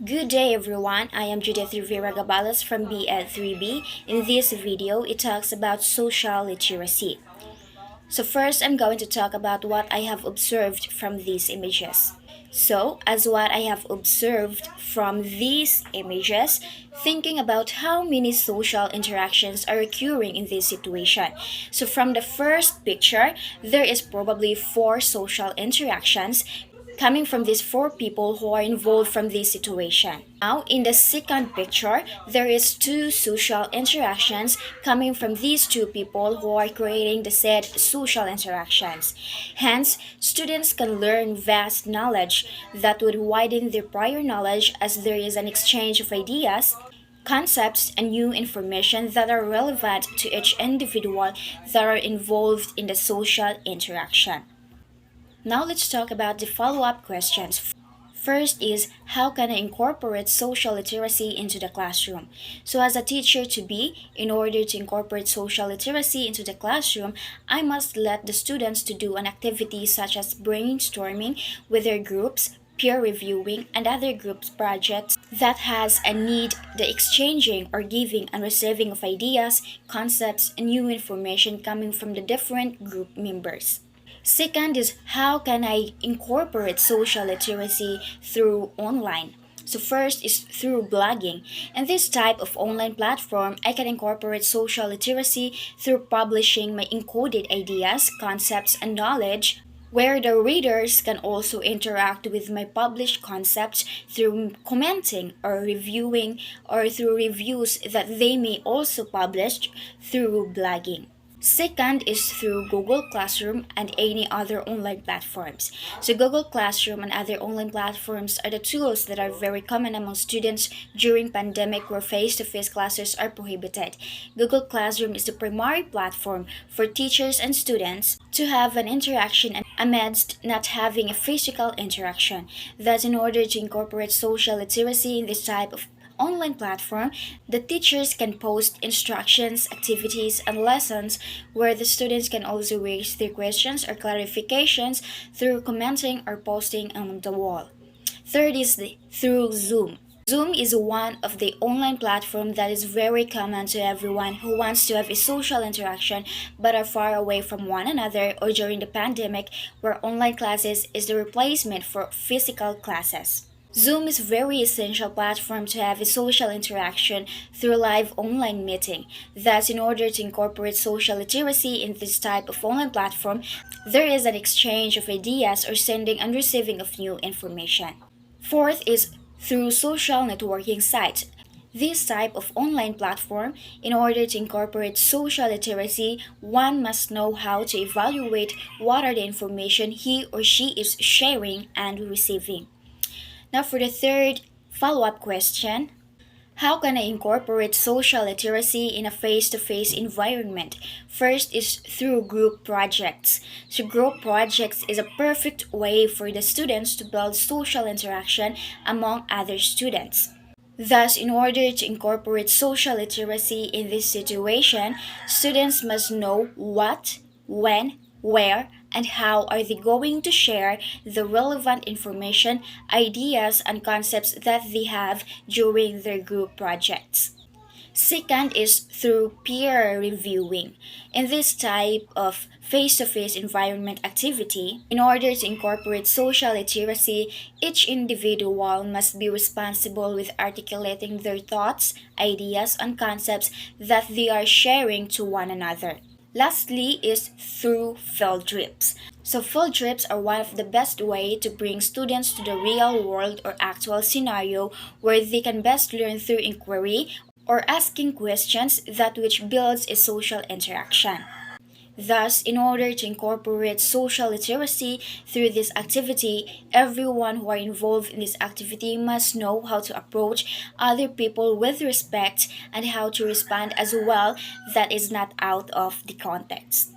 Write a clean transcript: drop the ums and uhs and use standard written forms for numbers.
Good day everyone, I am Judith Rivera Gabalas from BL3B. In this video, it talks about social literacy. So first, I'm going to talk about what I have observed from these images. So, as what I have observed from these images, thinking about how many social interactions are occurring in this situation. So, from the first picture, there is probably four social interactions coming from these four people who are involved from this situation. Now, in the second picture, there is two social interactions coming from these two people who are creating the said social interactions. Hence, students can learn vast knowledge that would widen their prior knowledge as there is an exchange of ideas, concepts, and new information that are relevant to each individual that are involved in the social interaction. Now let's talk about the follow-up questions. First is, how can I incorporate social literacy into the classroom? So as a teacher to be, in order to incorporate social literacy into the classroom, I must let the students to do an activity such as brainstorming with their groups, peer reviewing, and other groups projects that has a need the exchanging or giving and receiving of ideas, concepts, and new information coming from the different group members. Second is, how can I incorporate social literacy through online? So first is through blogging. In this type of online platform, I can incorporate social literacy through publishing my encoded ideas, concepts, and knowledge, where the readers can also interact with my published concepts through commenting or reviewing or through reviews that they may also publish through blogging. Second is through Google Classroom and any other online platforms. So Google Classroom and other online platforms are the tools that are very common among students during pandemic where face-to-face classes are prohibited. Google Classroom is the primary platform for teachers and students to have an interaction amidst not having a physical interaction. Thus, in order to incorporate social literacy in this type of online platform, the teachers can post instructions, activities, and lessons where the students can also raise their questions or clarifications through commenting or posting on the wall. Third is through Zoom. Zoom is one of the online platform that is very common to everyone who wants to have a social interaction but are far away from one another or during the pandemic where online classes is the replacement for physical classes. Zoom is a very essential platform to have a social interaction through live online meeting. Thus, in order to incorporate social literacy in this type of online platform, there is an exchange of ideas or sending and receiving of new information. Fourth is through social networking sites. This type of online platform, in order to incorporate social literacy, one must know how to evaluate what are the information he or she is sharing and receiving. Now, for the third follow-up question, how can I incorporate social literacy in a face-to-face environment? First is through group projects. So group projects is a perfect way for the students to build social interaction among other students. Thus, in order to incorporate social literacy in this situation, students must know what, when, where, and how are they going to share the relevant information, ideas, and concepts that they have during their group projects. Second is through peer reviewing. In this type of face-to-face environment activity, in order to incorporate social literacy, each individual must be responsible with articulating their thoughts, ideas, and concepts that they are sharing to one another. Lastly is through field trips. So field trips are one of the best way to bring students to the real world or actual scenario where they can best learn through inquiry or asking questions that which builds a social interaction. Thus, in order to incorporate social literacy through this activity, everyone who are involved in this activity must know how to approach other people with respect and how to respond as well that is not out of the context.